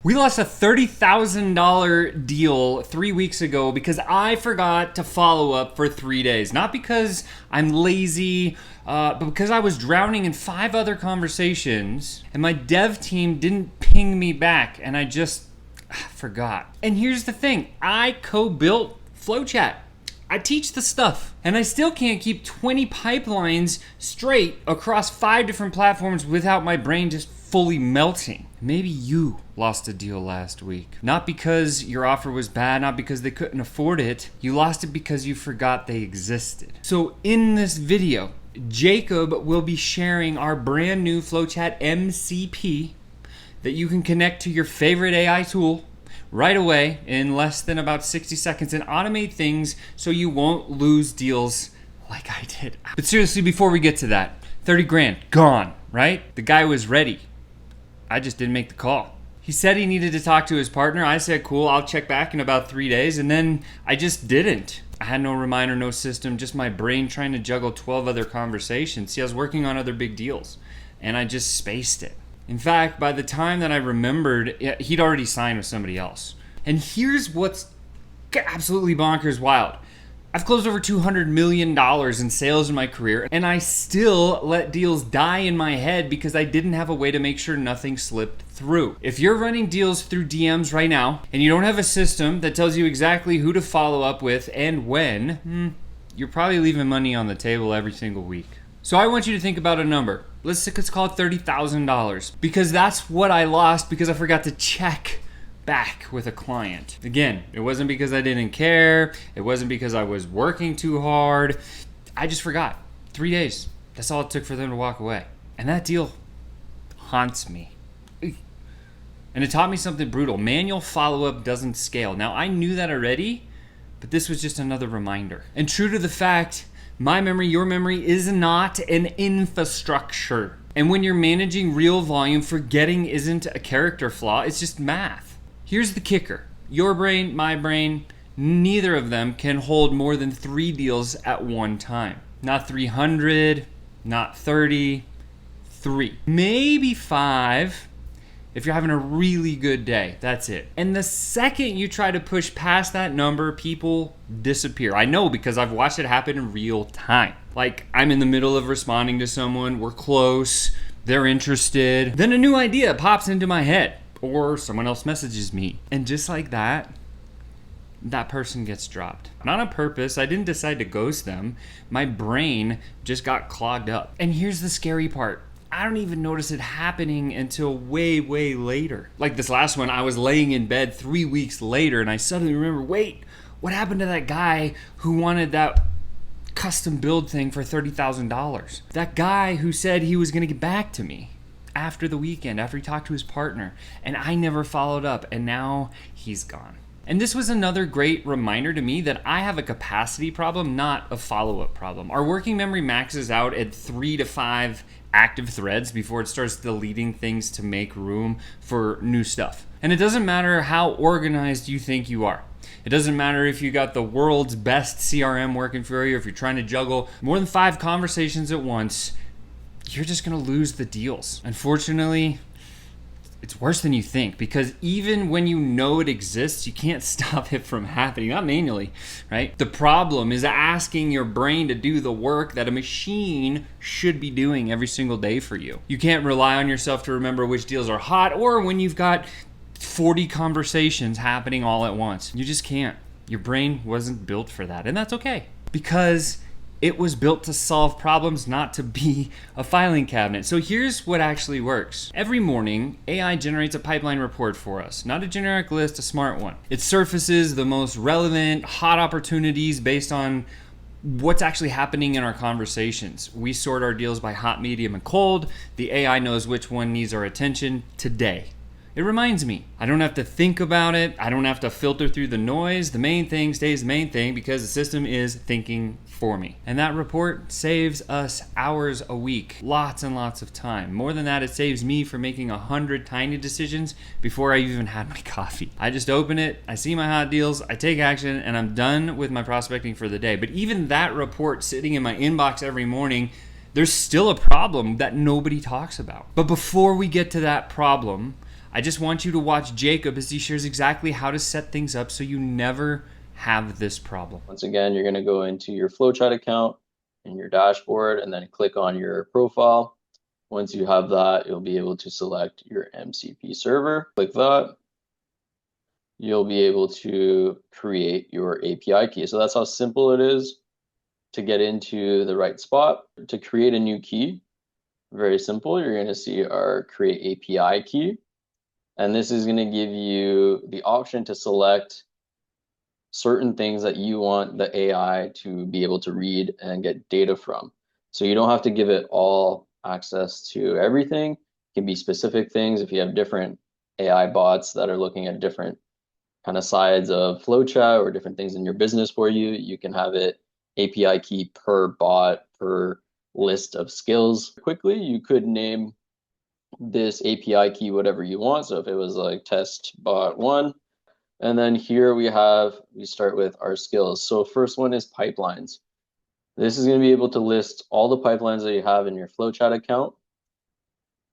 We lost a $30,000 deal 3 weeks ago because I forgot to follow up for 3 days. Not because I'm lazy, but because I was drowning in 5 other conversations and my dev team didn't ping me back and I just forgot. And here's the thing, I co-built FlowChat. I teach the stuff and I still can't keep 20 pipelines straight across 5 different platforms without my brain just fully melting. Maybe you lost a deal last week. Not because your offer was bad, not because they couldn't afford it. You lost it because you forgot they existed. So in this video, Jacob will be sharing our brand new FlowChat MCP that you can connect to your favorite AI tool right away in less than about 60 seconds and automate things so you won't lose deals like I did. But seriously, before we get to that, 30 grand, gone, right? The guy was ready. I just didn't make the call. He said he needed to talk to his partner. I said, cool, I'll check back in about 3 days. And then I just didn't. I had no reminder, no system, just my brain trying to juggle 12 other conversations. See, I was working on other big deals and I just spaced it. In fact, by the time that I remembered, he'd already signed with somebody else. And here's what's absolutely bonkers wild. I've closed over $200 million in sales in my career, and I still let deals die in my head because I didn't have a way to make sure nothing slipped through. If you're running deals through DMs right now, and you don't have a system that tells you exactly who to follow up with and when, you're probably leaving money on the table every single week. So I want you to think about a number. Let's call it $30,000, because that's what I lost because I forgot to check back with a client. Again, it wasn't because I didn't care. It wasn't because I was working too hard. I just forgot. 3 days. That's all it took for them to walk away. And that deal haunts me. And it taught me something brutal. Manual follow-up doesn't scale. Now, I knew that already, but this was just another reminder. And true to the fact, my memory, your memory is not an infrastructure. And when you're managing real volume, forgetting isn't a character flaw. It's just math. Here's the kicker. Your brain, my brain, neither of them can hold more than 3 deals at one time. Not 300, not 30, 3. Maybe 5 if you're having a really good day. That's it. And the second you try to push past that number, people disappear. I know because I've watched it happen in real time. Like I'm in the middle of responding to someone, we're close, they're interested. Then a new idea pops into my head. Or someone else messages me. And just like that, that person gets dropped. Not on purpose. I didn't decide to ghost them. My brain just got clogged up. And here's the scary part. I don't even notice it happening until way, way later. Like this last one, I was laying in bed 3 weeks later and I suddenly remember, wait, what happened to that guy who wanted that custom build thing for $30,000? That guy who said he was gonna get back to me after the weekend, after he talked to his partner, and I never followed up, and now he's gone. And this was another great reminder to me that I have a capacity problem, not a follow-up problem. Our working memory maxes out at 3 to 5 active threads before it starts deleting things to make room for new stuff. And it doesn't matter how organized you think you are. It doesn't matter if you got the world's best CRM working for you, if you're trying to juggle more than 5 conversations at once, you're just gonna lose the deals. Unfortunately, it's worse than you think because even when you know it exists, you can't stop it from happening, not manually, right? The problem is asking your brain to do the work that a machine should be doing every single day for you. You can't rely on yourself to remember which deals are hot or when you've got 40 conversations happening all at once. You just can't. Your brain wasn't built for that, and that's okay because it was built to solve problems, not to be a filing cabinet. So here's what actually works. Every morning, AI generates a pipeline report for us. Not a generic list, a smart one. It surfaces the most relevant, hot opportunities based on what's actually happening in our conversations. We sort our deals by hot, medium, and cold. The AI knows which one needs our attention today. It reminds me. I don't have to think about it. I don't have to filter through the noise. The main thing stays the main thing because the system is thinking for me. And that report saves us hours a week, lots and lots of time. More than that, it saves me from making 100 tiny decisions before I even had my coffee. I just open it, I see my hot deals, I take action, and I'm done with my prospecting for the day. But even that report sitting in my inbox every morning, there's still a problem that nobody talks about. But before we get to that problem, I just want you to watch Jacob as he shares exactly how to set things up so you never have this problem. Once again, you're going to go into your FlowChat account and your dashboard and then click on your profile. Once you have that, you'll be able to select your MCP server. Click that. You'll be able to create your API key. So that's how simple it is to get into the right spot. To create a new key, very simple. You're going to see our create API key. And this is going to give you the option to select certain things that you want the AI to be able to read and get data from. So you don't have to give it all access to everything. It can be specific things. If you have different AI bots that are looking at different kind of sides of FlowChat or different things in your business for you, you can have it API key per bot, per list of skills. Quickly, you could name this API key whatever you want. So if it was like test bot one, and then here we start with our skills. So first one is pipelines. This is going to be able to list all the pipelines that you have in your FlowChat account,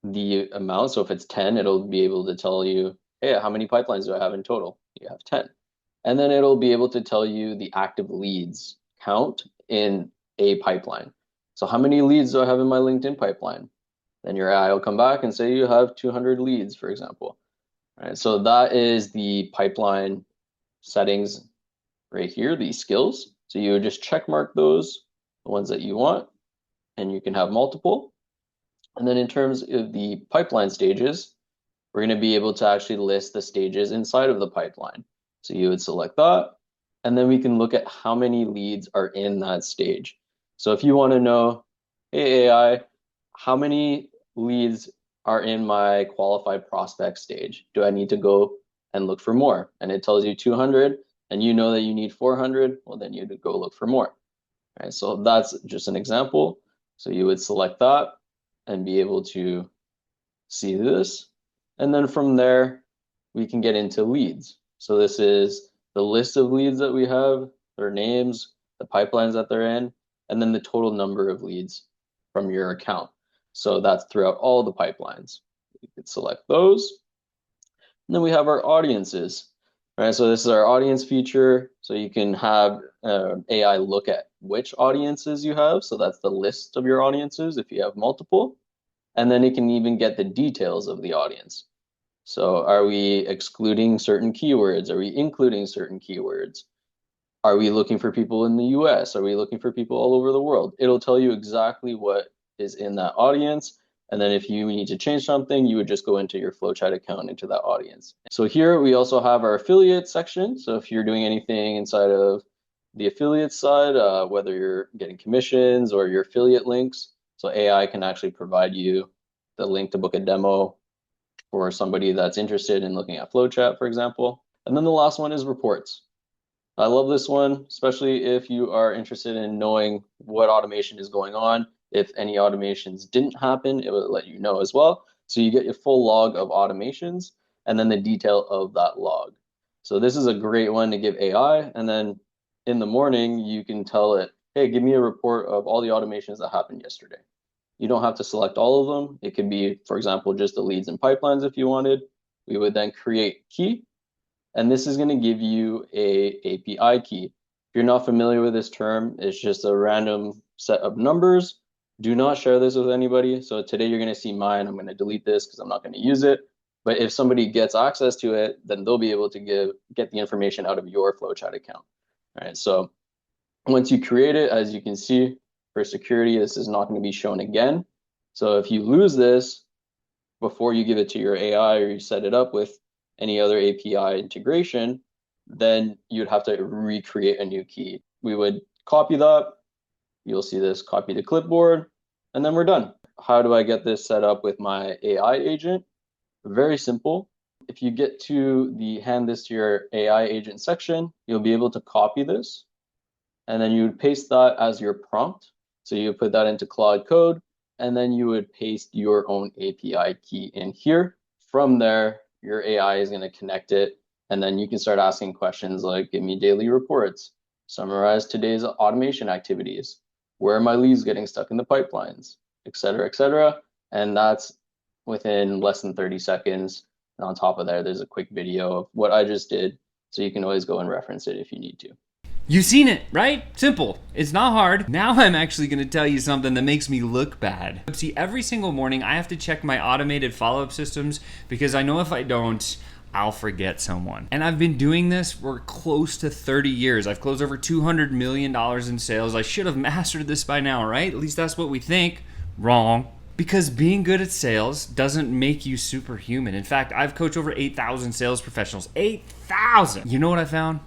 the amount. So if it's 10, it'll be able to tell you, hey, how many pipelines do I have in total? You have 10. And then it'll be able to tell you the active leads count in a pipeline. So how many leads do I have in my LinkedIn pipeline? Then your AI will come back and say you have 200 leads, for example. All right, so that is the pipeline settings right here, these skills. So you would just check mark those, the ones that you want, and you can have multiple. And then in terms of the pipeline stages, we're going to be able to actually list the stages inside of the pipeline. So you would select that, and then we can look at how many leads are in that stage. So if you want to know, hey AI, how many leads are in my qualified prospect stage? Do I need to go and look for more? And it tells you 200, and you know that you need 400, well, then you'd go look for more. All right, so that's just an example. So you would select that and be able to see this. And then from there, we can get into leads. So this is the list of leads that we have, their names, the pipelines that they're in, and then the total number of leads from your account. So that's throughout all the pipelines. You could select those. And then we have our audiences, right? So this is our audience feature. So you can have AI look at which audiences you have. So that's the list of your audiences if you have multiple. And then it can even get the details of the audience. So are we excluding certain keywords? Are we including certain keywords? Are we looking for people in the US? Are we looking for people all over the world? It'll tell you exactly what is in that audience. And then if you need to change something, you would just go into your FlowChat account into that audience. So here we also have our affiliate section. So if you're doing anything inside of the affiliate side, whether you're getting commissions or your affiliate links, so AI can actually provide you the link to book a demo for somebody that's interested in looking at FlowChat, for example. And then the last one is reports. I love this one, especially if you are interested in knowing what automation is going on. If any automations didn't happen, it will let you know as well. So you get your full log of automations and then the detail of that log. So this is a great one to give AI. And then in the morning, you can tell it, hey, give me a report of all the automations that happened yesterday. You don't have to select all of them. It could be, for example, just the leads and pipelines if you wanted. We would then create key, and this is going to give you a API key. If you're not familiar with this term, it's just a random set of numbers. Do not share this with anybody. So today you're going to see mine. I'm going to delete this because I'm not going to use it. But if somebody gets access to it, then they'll be able to get the information out of your FlowChat account. All right. So once you create it, as you can see, for security, this is not going to be shown again. So if you lose this before you give it to your AI or you set it up with any other API integration, then you'd have to recreate a new key. We would copy that. You'll see this copy to clipboard, and then we're done. How do I get this set up with my AI agent? Very simple. If you get to the hand this to your AI agent section, you'll be able to copy this, and then you would paste that as your prompt. So you put that into Claude Code, and then you would paste your own API key in here. From there, your AI is going to connect it, and then you can start asking questions like, give me daily reports, summarize today's automation activities, where are my leads getting stuck in the pipelines, et cetera, et cetera. And that's within less than 30 seconds. And on top of that, there's a quick video of what I just did. So you can always go and reference it if you need to. You've seen it, right? Simple. It's not hard. Now I'm actually gonna tell you something that makes me look bad. See, every single morning I have to check my automated follow-up systems because I know if I don't, I'll forget someone. And I've been doing this for close to 30 years. I've closed over $200 million in sales. I should have mastered this by now, right? At least that's what we think. Wrong. Because being good at sales doesn't make you superhuman. In fact, I've coached over 8,000 sales professionals. 8,000! You know what I found?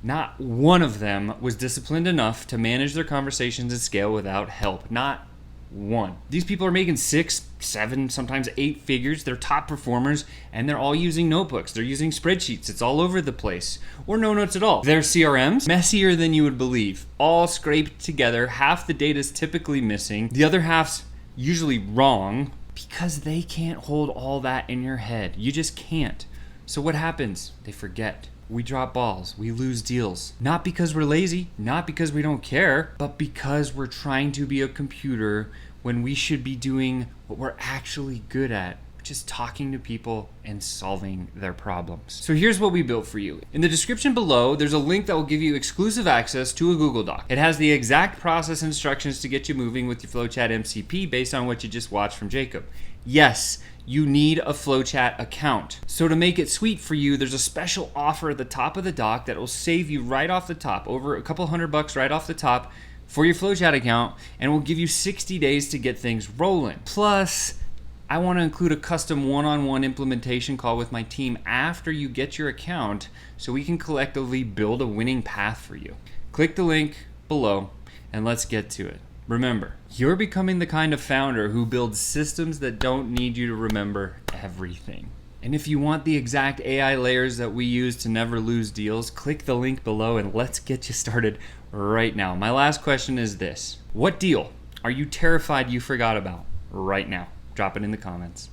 Not one of them was disciplined enough to manage their conversations and scale without help. Not one. These people are making 6, 7, sometimes 8 figures. They're top performers, and they're all using notebooks. They're using spreadsheets. It's all over the place. Or no notes at all. Their CRMs, messier than you would believe. All scraped together. Half the data's typically missing. The other half's usually wrong because they can't hold all that in your head. You just can't. So what happens? They forget. We drop balls, we lose deals. Not because we're lazy, not because we don't care, but because we're trying to be a computer when we should be doing what we're actually good at, which is talking to people and solving their problems. So here's what we built for you. In the description below, there's a link that will give you exclusive access to a Google Doc. It has the exact process instructions to get you moving with your FlowChat MCP based on what you just watched from Jacob. Yes, you need a FlowChat account. So to make it sweet for you, there's a special offer at the top of the doc that will save you right off the top, over a couple $100 right off the top for your FlowChat account, and will give you 60 days to get things rolling. Plus, I want to include a custom one-on-one implementation call with my team after you get your account so we can collectively build a winning path for you. Click the link below and let's get to it. Remember, you're becoming the kind of founder who builds systems that don't need you to remember everything. And if you want the exact AI layers that we use to never lose deals, click the link below and let's get you started right now. My last question is this: what deal are you terrified you forgot about right now? Drop it in the comments.